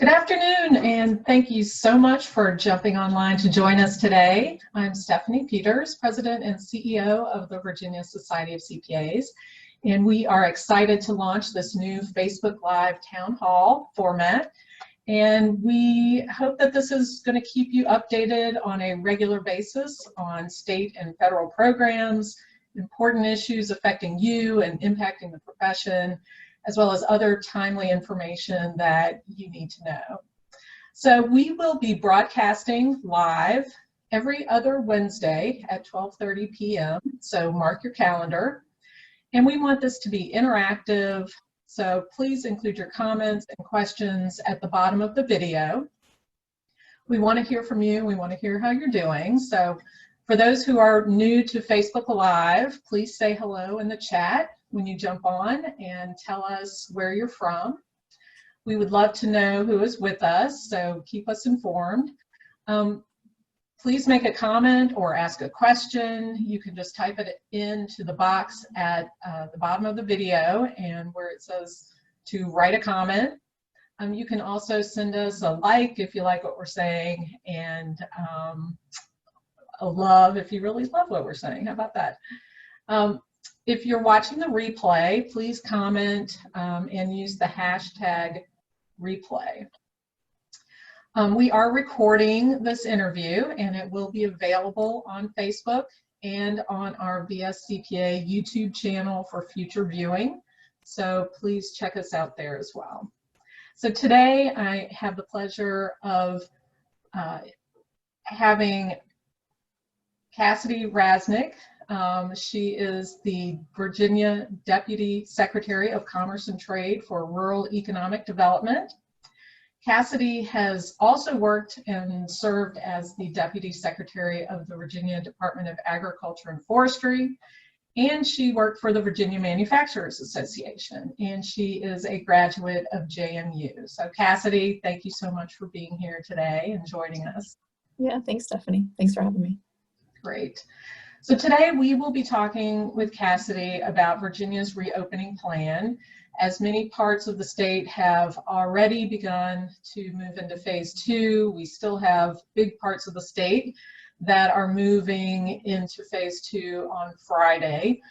Good afternoon, and thank you so much for jumping online to join us today. I'm Stephanie Peters, President and CEO of the Virginia Society of CPAs, and we are excited to launch this new Facebook Live Town Hall format. And we hope that this is going to keep you updated on a regular basis on state and federal programs, important issues affecting you and impacting the profession, as well as other timely information that you need to know. So we will be broadcasting live every other Wednesday at 12:30 p.m. So mark your calendar. And we want this to be interactive. So please include your comments and questions at the bottom of the video. We want to hear from you. We want to hear how you're doing. So for those who are new to Facebook Live, please say hello in the chat when you jump on and tell us where you're from. We would love to know who is with us, so keep us informed. Please make a comment or ask a question. You can just type it into the box at the bottom of the video and where it says to write a comment. You can also send us a like if you like what we're saying, and a love if you really love what we're saying. How about that? If you're watching the replay, please comment and use the hashtag replay. We are recording this interview and it will be available on Facebook and on our VSCPA YouTube channel for future viewing. So please check us out there as well. So today I have the pleasure of having Cassidy Rasnick. She is the Virginia Deputy Secretary of Commerce and Trade for Rural Economic Development. Cassidy has also worked and served as the Deputy Secretary of the Virginia Department of Agriculture and Forestry, and she worked for the Virginia Manufacturers Association, and she is a graduate of JMU. So Cassidy, thank you so much for being here today and joining us. Yeah, thanks, Stephanie. Thanks for having me. Great. So today we will be talking with Cassidy about Virginia's reopening plan, as many parts of the state have already begun to move into phase 2. We still have big parts of the state that are moving into phase 2 on Friday.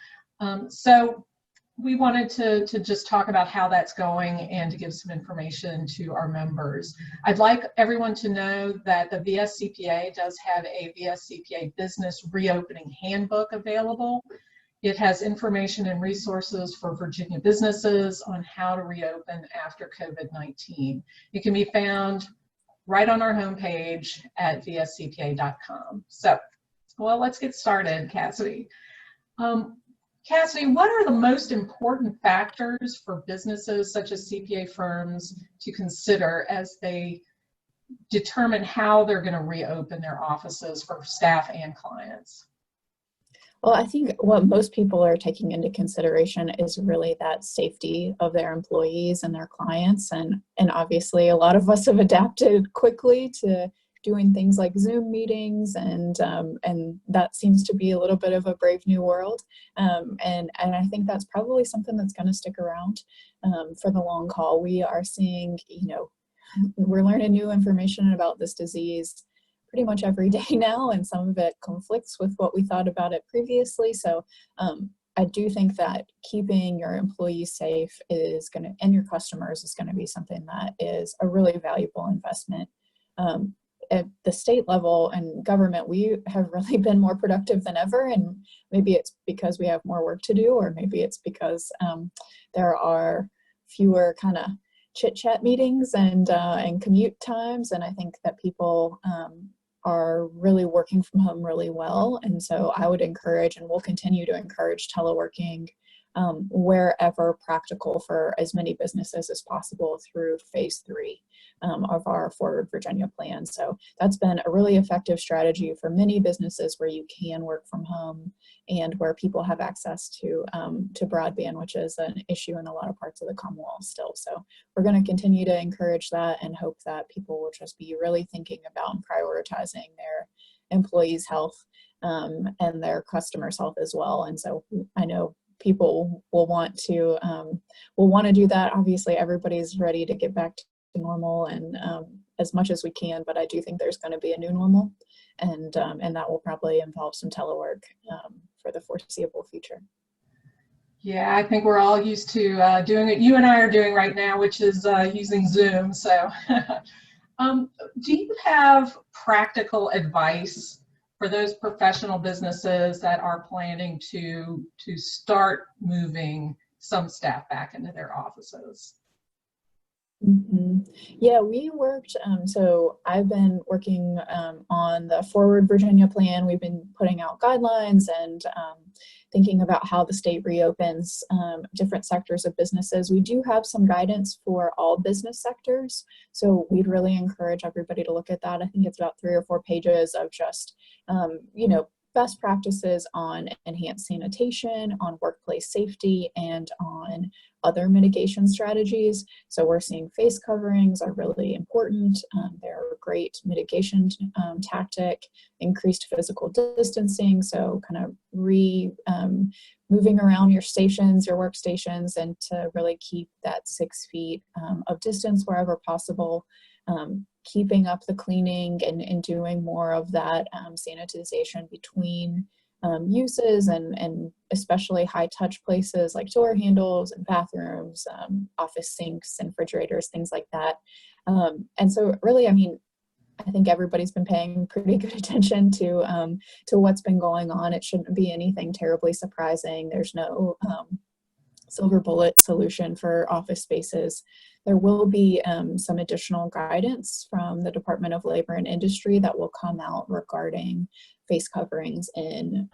So we wanted to just talk about how that's going and to give some information to our members. I'd like everyone to know that the VSCPA does have a VSCPA Business Reopening Handbook available. It has information and resources for Virginia businesses on how to reopen after COVID-19. It can be found right on our homepage at vscpa.com. So, well, let's get started, Cassidy. Cassidy, what are the most important factors for businesses such as CPA firms to consider as they determine how they're going to reopen their offices for staff and clients? Well, I think what most people are taking into consideration is really that safety of their employees and their clients. And obviously, a lot of us have adapted quickly to doing things like Zoom meetings, and that seems to be a little bit of a brave new world. And I think that's probably something that's going to stick around for the long haul. We are seeing, we're learning new information about this disease pretty much every day now, and some of it conflicts with what we thought about it previously. So I do think that keeping your employees safe and your customers is going to be something that is a really valuable investment. At the state level and government, we have really been more productive than ever, and maybe it's because we have more work to do, or maybe it's because there are fewer kind of chit-chat meetings and commute times, and I think that people are really working from home really well. And so I would encourage, and we'll continue to encourage, teleworking wherever practical for as many businesses as possible through phase 3 of our Forward Virginia plan. So that's been a really effective strategy for many businesses where you can work from home and where people have access to broadband, which is an issue in a lot of parts of the Commonwealth still. So we're going to continue to encourage that and hope that people will just be really thinking about and prioritizing their employees' health and their customers' health as well. And so I know people will want to do that. Obviously, everybody's ready to get back to normal and as much as we can, but I do think there's going to be a new normal, and that will probably involve some telework for the foreseeable future. Yeah, I think we're all used to doing what you and I are doing right now, which is using Zoom. So do you have practical advice for those professional businesses that are planning to start moving some staff back into their offices? Mm-hmm. Yeah, we worked, so I've been working on the Forward Virginia plan. We've been putting out guidelines and thinking about how the state reopens different sectors of businesses. We do have some guidance for all business sectors, so we'd really encourage everybody to look at that. I think it's about 3 or 4 pages of just, best practices on enhanced sanitation, on workplace safety, and on other mitigation strategies. So we're seeing face coverings are really important. They're a great mitigation tactic, increased physical distancing. So kind of moving around your stations, your workstations, and to really keep that 6 feet of distance wherever possible. Keeping up the cleaning and doing more of that sanitization between uses and especially high touch places like door handles and bathrooms, office sinks and refrigerators, things like that. And so really, I mean, I think everybody's been paying pretty good attention to what's been going on. It shouldn't be anything terribly surprising. There's no silver bullet solution for office spaces. There will be some additional guidance from the Department of Labor and Industry that will come out regarding face coverings in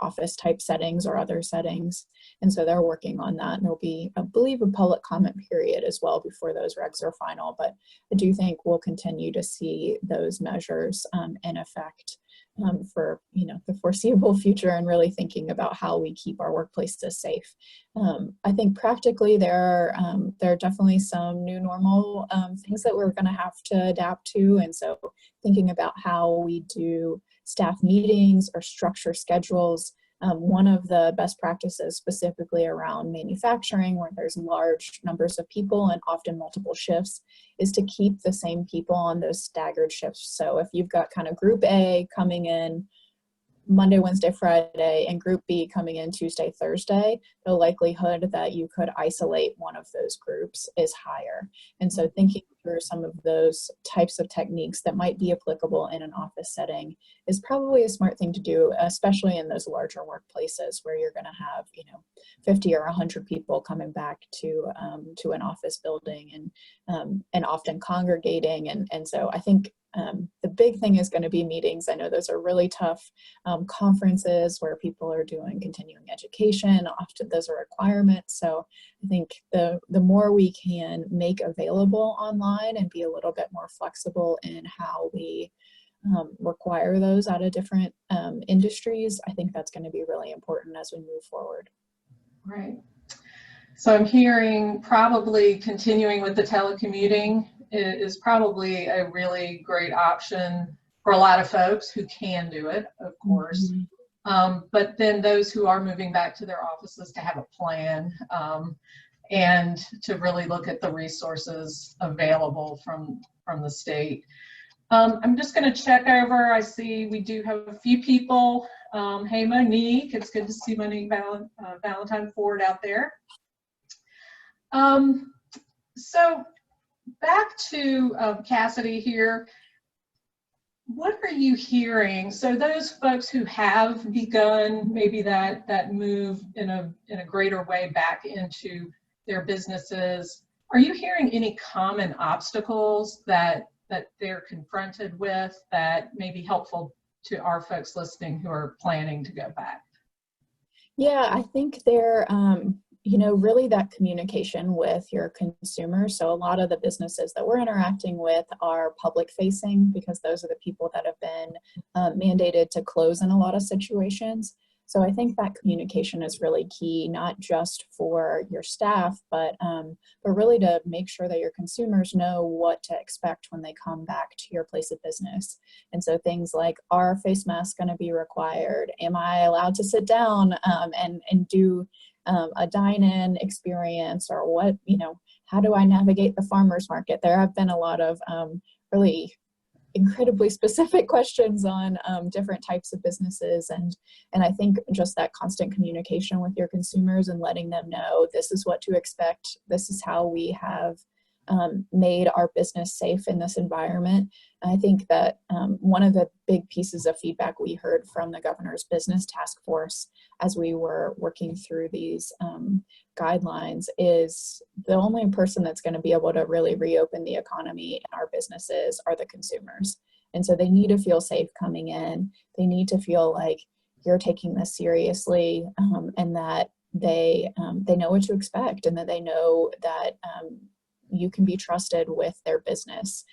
office type settings or other settings. And so they're working on that. And there'll be, I believe, a public comment period as well before those regs are final. But I do think we'll continue to see those measures in effect for the foreseeable future, and really thinking about how we keep our workplaces safe. I think practically there are definitely some new normal things that we're going to have to adapt to, and so thinking about how we do staff meetings or structure schedules. One of the best practices specifically around manufacturing, where there's large numbers of people and often multiple shifts, is to keep the same people on those staggered shifts. So if you've got kind of group A coming in Monday, Wednesday, Friday, and group B coming in Tuesday, Thursday, the likelihood that you could isolate one of those groups is higher. And so thinking through some of those types of techniques that might be applicable in an office setting is probably a smart thing to do, especially in those larger workplaces where you're going to have 50 or 100 people coming back to an office building and often congregating. And so I think the big thing is going to be meetings. I know those are really tough. Conferences where people are doing continuing education, often those are requirements. So I think the more we can make available online and be a little bit more flexible in how we require those out of different industries, I think that's going to be really important as we move forward. Right. So I'm hearing probably continuing with the telecommuting is probably a really great option for a lot of folks who can do it, of course. Mm-hmm. But then those who are moving back to their offices to have a plan and to really look at the resources available from the state. I'm just going to check over. I see we do have a few people. Hey, Monique. It's good to see Monique Valentine Ford out there. So back to Cassidy here. What are you hearing? So those folks who have begun maybe that move in a greater way back into their businesses, are you hearing any common obstacles that they're confronted with that may be helpful to our folks listening who are planning to go back? Yeah, I think they're really that communication with your consumers. So a lot of the businesses that we're interacting with are public facing, because those are the people that have been mandated to close in a lot of situations. So I think that communication is really key, not just for your staff, but really to make sure that your consumers know what to expect when they come back to your place of business. And so things like, are face masks going to be required? Am I allowed to sit down and do a dine-in experience, or what, how do I navigate the farmer's market? There have been a lot of really incredibly specific questions on different types of businesses, and I think just that constant communication with your consumers and letting them know this is what to expect, this is how we have made our business safe in this environment. I think that one of the big pieces of feedback we heard from the governor's business task force as we were working through these guidelines is the only person that's going to be able to really reopen the economy and our businesses are the consumers. And so they need to feel safe coming in. They need to feel like you're taking this seriously, and that they know what to expect, and that they know that you can be trusted with their business.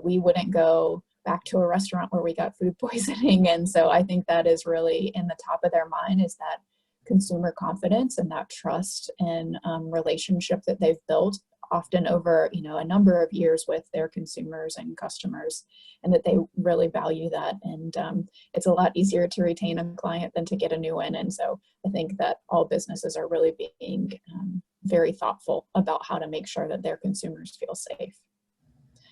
We wouldn't go back to a restaurant where we got food poisoning. And so I think that is really in the top of their mind, is that consumer confidence and that trust and relationship that they've built often over, a number of years with their consumers and customers, and that they really value that. And it's a lot easier to retain a client than to get a new one. And so I think that all businesses are really being very thoughtful about how to make sure that their consumers feel safe.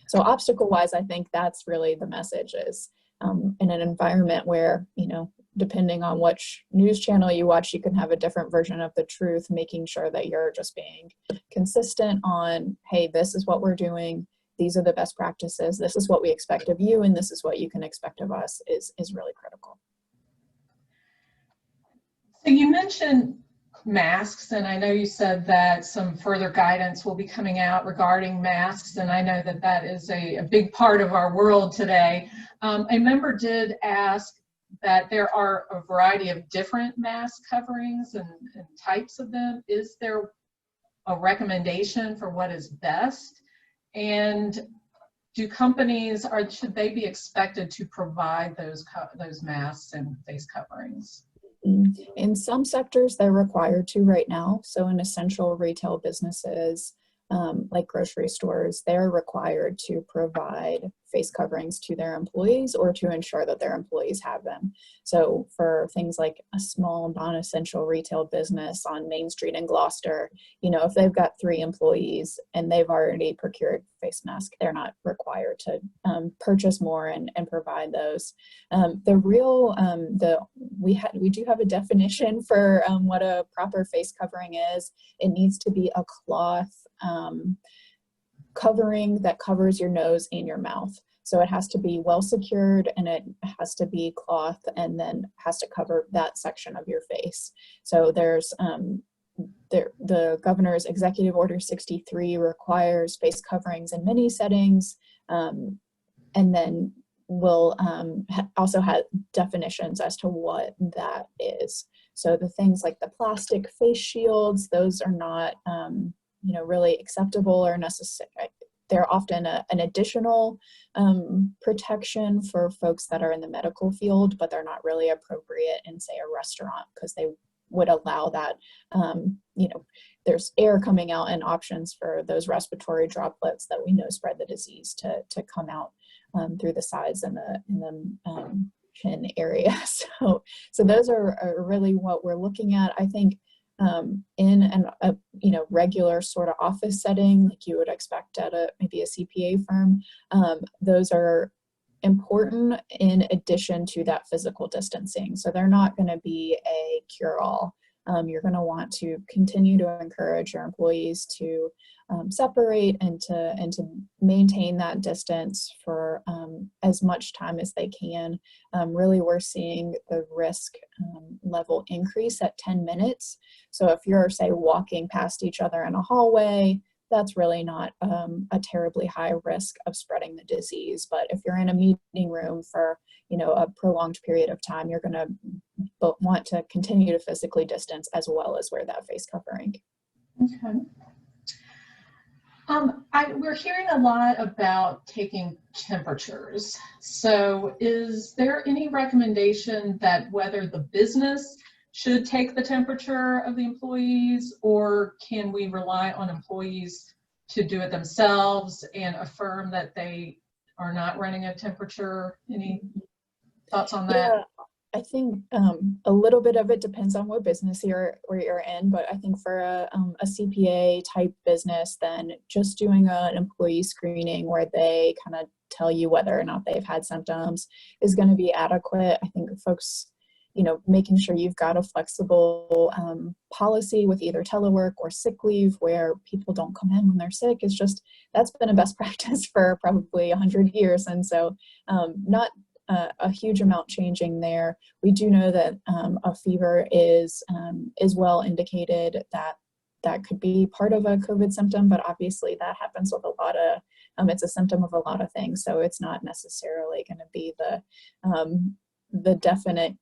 So obstacle-wise, I think that's really the message is in an environment where, depending on which news channel you watch, you can have a different version of the truth, making sure that you're just being consistent on, hey, this is what we're doing, these are the best practices, this is what we expect of you, and this is what you can expect of us is really critical. So you mentioned masks, and I know you said that some further guidance will be coming out regarding masks, and I know that that is a big part of our world today. A member did ask that there are a variety of different mask coverings and types of them. Is there a recommendation for what is best? And do companies, should they be expected to provide those masks and face coverings? In some sectors, they're required to right now. So in essential retail businesses, like grocery stores, they're required to provide face coverings to their employees or to ensure that their employees have them. So for things like a small non-essential retail business on Main Street in Gloucester, if they've got 3 employees and they've already procured face mask, they're not required to purchase more and provide those. We do have a definition for what a proper face covering is. It needs to be a cloth covering that covers your nose and your mouth. So it has to be well secured, and it has to be cloth, and then has to cover that section of your face. So there's the governor's executive order 63 requires face coverings in many settings, and then will also have definitions as to what that is. So the things like the plastic face shields, those are not really acceptable or necessary. They're often an additional protection for folks that are in the medical field, but they're not really appropriate in, say, a restaurant, because they would allow that, there's air coming out and options for those respiratory droplets that we know spread the disease to come out through the sides and the chin area. So those are really what we're looking at. I think in a regular sort of office setting, like you would expect at maybe a CPA firm, those are important in addition to that physical distancing. So they're not going to be a cure-all. You're going to want to continue to encourage your employees to separate and to maintain that distance for as much time as they can. Really, we're seeing the risk level increase at 10 minutes. So if you're, say, walking past each other in a hallway, that's really not a terribly high risk of spreading the disease. But if you're in a meeting room for a prolonged period of time, you're going to want to continue to physically distance as well as wear that face covering. Okay. We're hearing a lot about taking temperatures. So is there any recommendation that whether the business should take the temperature of the employees, or can we rely on employees to do it themselves and affirm that they are not running a temperature? Any thoughts on that? Yeah, I think a little bit of it depends on what business you're in, but I think for a CPA type business, then just doing an employee screening where they kind of tell you whether or not they've had symptoms is going to be adequate. I think folks, making sure you've got a flexible policy with either telework or sick leave where people don't come in when they're sick is just, that's been a best practice for probably 100 years. And so not a huge amount changing there. We do know that a fever is well indicated that could be part of a COVID symptom, but obviously that happens with a lot of, it's a symptom of a lot of things. So it's not necessarily going to be the definite,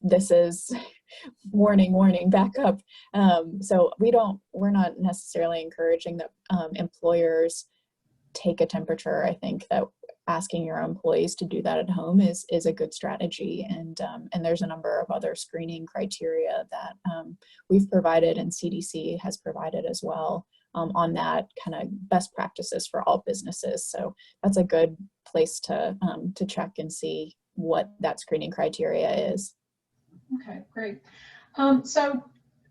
this is warning, back up. So we're not necessarily encouraging that employers take a temperature. I think that asking your employees to do that at home is a good strategy. And there's a number of other screening criteria that we've provided and CDC has provided as well on that kind of best practices for all businesses. So that's a good place to check and see what that screening criteria is. Okay, great. So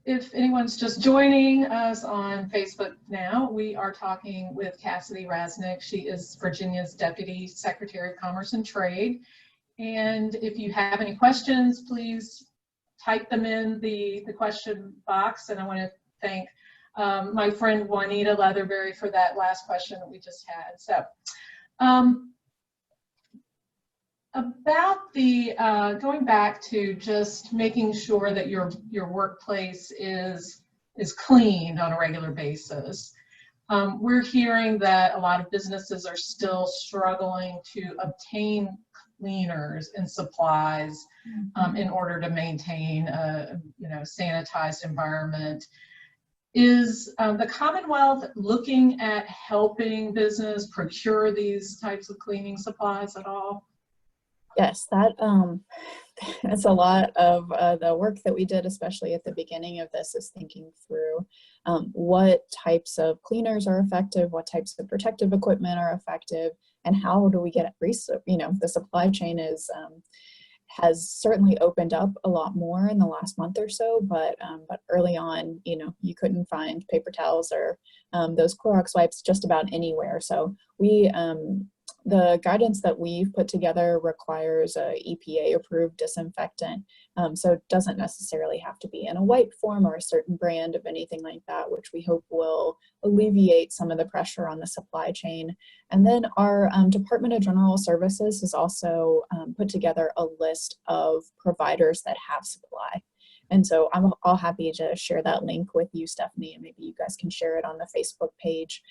if anyone's just joining us on Facebook now, we are talking with Cassidy Rasnick. She is Virginia's Deputy Secretary of Commerce and Trade. And if you have any questions, please type them in the question box. And I want to thank my friend Juanita Leatherberry for that last question that we just had. So about the going back to just making sure that your workplace is cleaned on a regular basis. We're hearing that a lot of businesses are still struggling to obtain cleaners and supplies in order to maintain a sanitized environment. Is the Commonwealth looking at helping business procure these types of cleaning supplies at all? Yes, that's a lot of the work that we did, especially at the beginning of this, is thinking through what types of cleaners are effective, what types of protective equipment are effective, and how do we get the supply chain has certainly opened up a lot more in the last month or so, but early on, you couldn't find paper towels or those Clorox wipes just about anywhere. So the guidance that we've put together requires a EPA approved disinfectant. So it doesn't necessarily have to be in a wipe form or a certain brand of anything like that, which we hope will alleviate some of the pressure on the supply chain. And then our Department of General Services has also put together a list of providers that have supply. And so I'm all happy to share that link with you, Stephanie, and maybe you guys can share it on the Facebook page.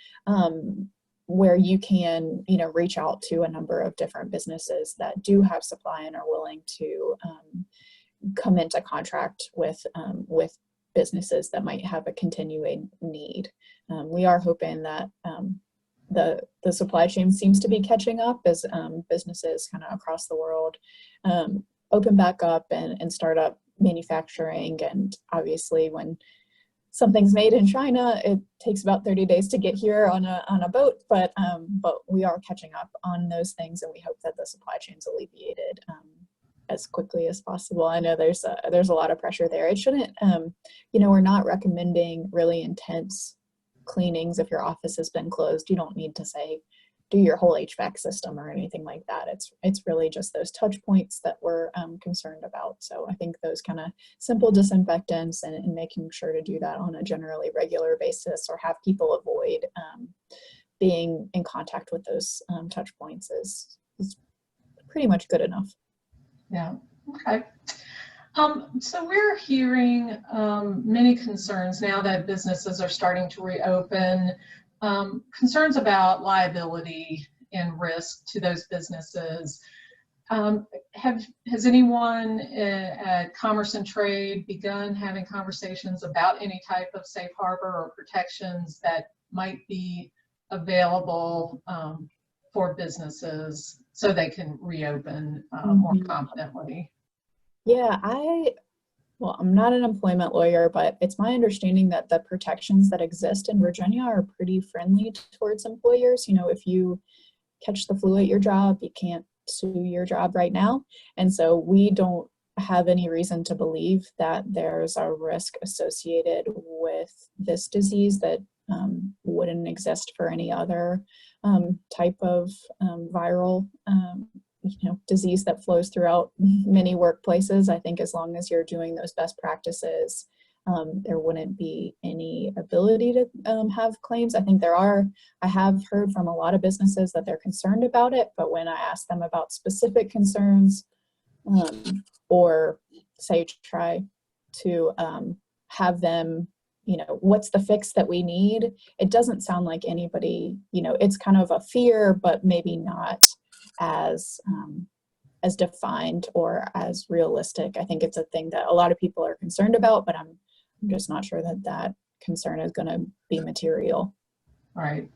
Where you can, reach out to a number of different businesses that do have supply and are willing to come into contract with businesses that might have a continuing need. We are hoping that the supply chain seems to be catching up as businesses kind of across the world open back up and start up manufacturing. And obviously, when something's made in China, it takes about 30 days to get here on a boat, but we are catching up on those things, and we hope that the supply chain's alleviated as quickly as possible. I know there's a lot of pressure there. It shouldn't, we're not recommending really intense cleanings if your office has been closed. You don't need to say do your whole HVAC system or anything like that. It's really just those touch points that we're concerned about. So I think those kind of simple disinfectants and making sure to do that on a generally regular basis or have people avoid being in contact with those touch points is pretty much good enough. Yeah, okay. So we're hearing many concerns now that businesses are starting to reopen, concerns about liability and risk to those businesses. Has anyone at Commerce and Trade begun having conversations about any type of safe harbor or protections that might be available for businesses so they can reopen more confidently? Yeah, I'm not an employment lawyer, but it's my understanding that the protections that exist in Virginia are pretty friendly towards employers. If you catch the flu at your job, you can't to your job right now. And so we don't have any reason to believe that there's a risk associated with this disease that wouldn't exist for any other type of viral disease that flows throughout many workplaces. I think as long as you're doing those best practices, there wouldn't be any ability to have claims. I think I have heard from a lot of businesses that they're concerned about it, but when I ask them about specific concerns, or say try to have them, what's the fix that we need, it doesn't sound like anybody, it's kind of a fear, but maybe not as defined or as realistic. I think it's a thing that a lot of people are concerned about, but I'm just not sure that concern is going to be material. Right.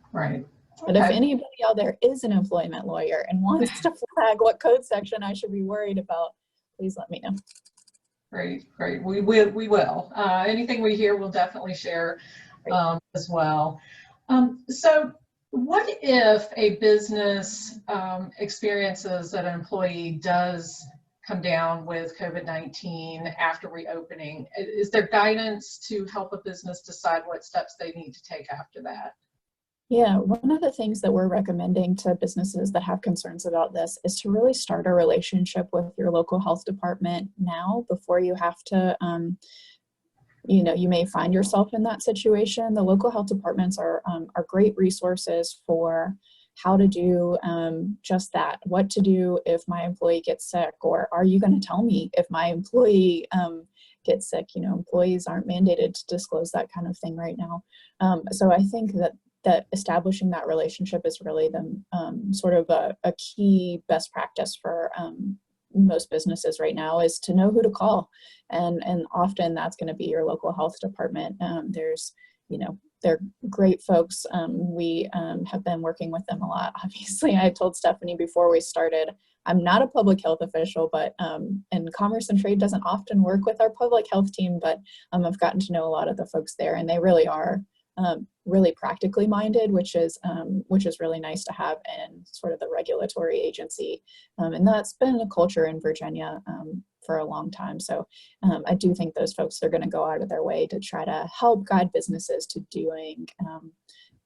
But if anybody out there is an employment lawyer and wants to flag what code section I should be worried about, please let me know. Great. We will. Anything we hear, we'll definitely share as well. So what if a business experiences that an employee does come down with COVID-19 after reopening? Is there guidance to help a business decide what steps they need to take after that? Yeah, one of the things that we're recommending to businesses that have concerns about this is to really start a relationship with your local health department now before you have to, you may find yourself in that situation. The local health departments are great resources for how to do just that, what to do if my employee gets sick, or are you going to tell me if my employee gets sick? Employees aren't mandated to disclose that kind of thing right now. So I think that establishing that relationship is really the sort of a key best practice for most businesses right now, is to know who to call, and often that's going to be your local health department. They're great folks. We have been working with them a lot. Obviously, I told Stephanie before we started, I'm not a public health official, but and Commerce and Trade doesn't often work with our public health team, but I've gotten to know a lot of the folks there, and they really are really practically minded, which is really nice to have in sort of the regulatory agency. And that's been a culture in Virginia for a long time. So I do think those folks are going to go out of their way to try to help guide businesses to doing,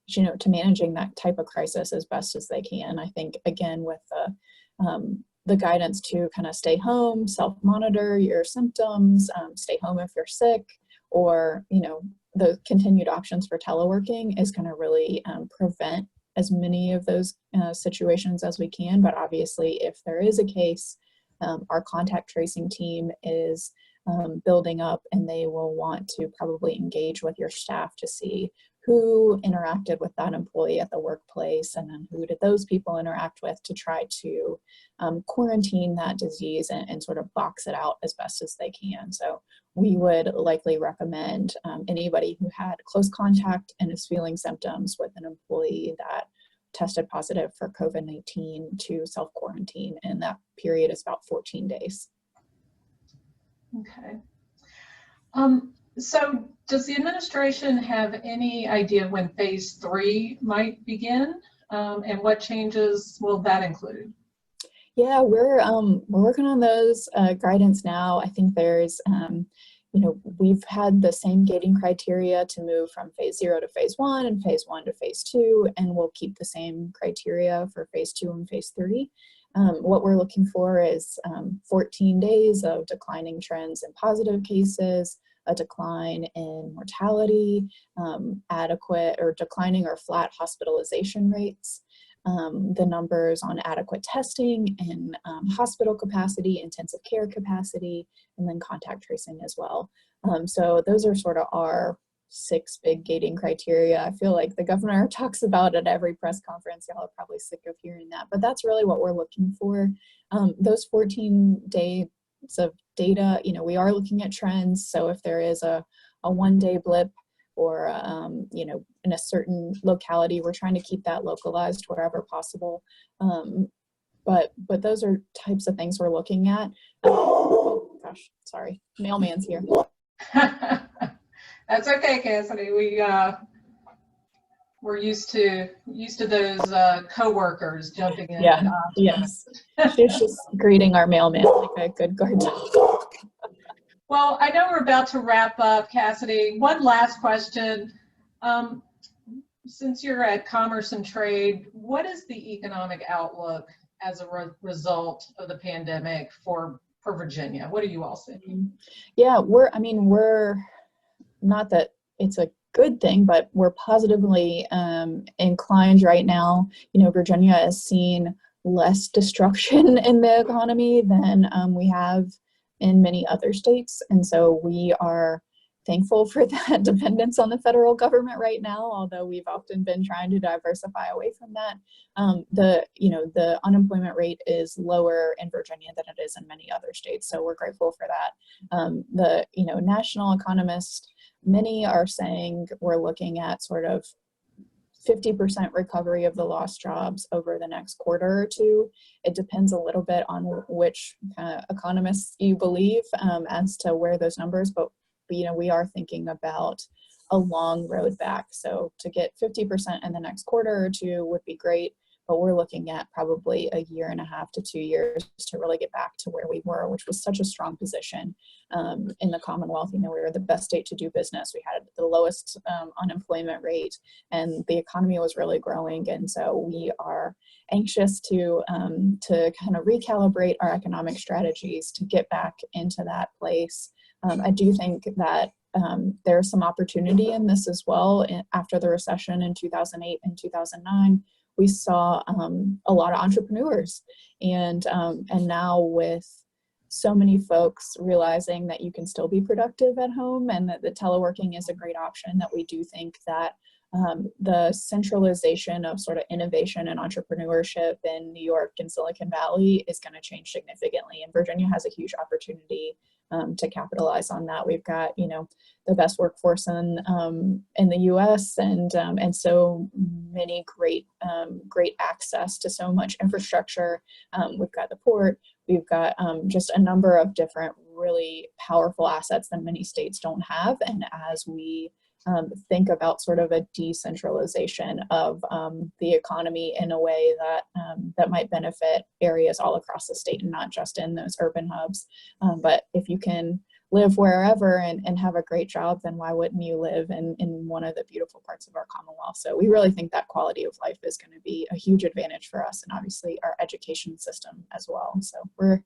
to managing that type of crisis as best as they can. I think, again, with the guidance to kind of stay home, self-monitor your symptoms, stay home if you're sick, or, the continued options for teleworking is going to really prevent as many of those situations as we can. But obviously, if there is a case, our contact tracing team is building up, and they will want to probably engage with your staff to see who interacted with that employee at the workplace, and then who did those people interact with, to try to quarantine that disease and sort of box it out as best as they can. So we would likely recommend anybody who had close contact and is feeling symptoms with an employee that tested positive for COVID-19 to self-quarantine, and that period is about 14 days. Okay. So does the administration have any idea when phase 3 might begin, and what changes will that include? Yeah, we're working on those guidance now. I think there's, we've had the same gating criteria to move from phase 0 to phase 1 and phase 1 to phase 2, and we'll keep the same criteria for phase 2 and phase 3. What we're looking for is 14 days of declining trends in positive cases, a decline in mortality, adequate or declining or flat hospitalization rates, the numbers on adequate testing and hospital capacity, intensive care capacity, and then contact tracing as well. So those are sort of our 6 big gating criteria. I feel like the governor talks about it at every press conference. Y'all are probably sick of hearing that, but that's really what we're looking for. Those 14 days of data, we are looking at trends. So if there is a 1-day blip, or in a certain locality, we're trying to keep that localized wherever possible. But those are types of things we're looking at. Oh gosh, sorry, mailman's here. That's okay, Cassidy. We're used to those coworkers jumping in. Yeah, yes. She's just greeting our mailman like a good guard dog. Well, I know we're about to wrap up, Cassidy. One last question. Since you're at Commerce and Trade, what is the economic outlook as a result of the pandemic for Virginia? What are you all thinking? Yeah, we're not that it's a good thing, but we're positively inclined right now. Virginia has seen less destruction in the economy than we have in many other states. And so we are thankful for that dependence on the federal government right now, although we've often been trying to diversify away from that. The unemployment rate is lower in Virginia than it is in many other states. So we're grateful for that. The national economists, many are saying we're looking at sort of 50% recovery of the lost jobs over the next quarter or two. It depends a little bit on which economists you believe as to where those numbers, but we are thinking about a long road back. So to get 50% in the next quarter or two would be great, but we're looking at probably 1.5 to 2 years to really get back to where we were, which was such a strong position in the Commonwealth. We were the best state to do business. We had the lowest unemployment rate, and the economy was really growing. And so we are anxious to kind of recalibrate our economic strategies to get back into that place. I do think that there's some opportunity in this as well. After the recession in 2008 and 2009, we saw a lot of entrepreneurs, and now with so many folks realizing that you can still be productive at home and that the teleworking is a great option, that we do think that the centralization of sort of innovation and entrepreneurship in New York and Silicon Valley is going to change significantly, and Virginia has a huge opportunity to capitalize on that. We've got the best workforce in the U.S. and so many great access to so much infrastructure. We've got the port. We've got just a number of different really powerful assets that many states don't have. And as we think about sort of a decentralization of the economy in a way that might benefit areas all across the state and not just in those urban hubs. But if you can live wherever and have a great job, then why wouldn't you live in one of the beautiful parts of our Commonwealth? So we really think that quality of life is going to be a huge advantage for us, and obviously our education system as well. So we're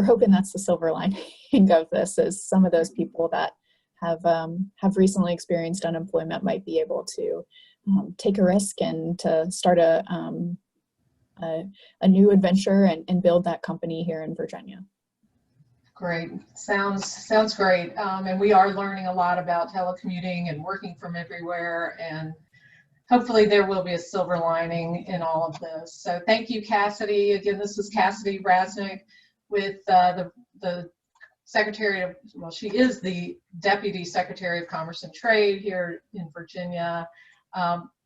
hoping that's the silver lining of this, is some of those people that have recently experienced unemployment might be able to take a risk and to start a new adventure and build that company here in Virginia. Great. Sounds great. And we are learning a lot about telecommuting and working from everywhere, and hopefully there will be a silver lining in all of this. So thank you, Cassidy. Again, this is Cassidy Rasnick with the Secretary of, she is the Deputy Secretary of Commerce and Trade here in Virginia.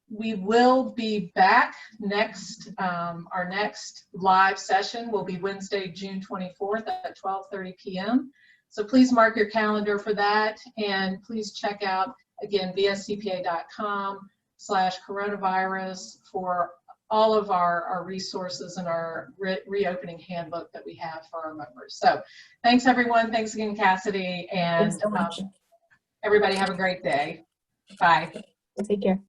We will be back next, our next live session will be Wednesday, June 24th at 12:30 p.m. So please mark your calendar for that, and please check out, again, vscpa.com/coronavirus for all of our resources and our reopening handbook that we have for our members. So thanks, everyone. Thanks again, Cassidy. And Thanks so much. Everybody have a great day. Bye. Take care.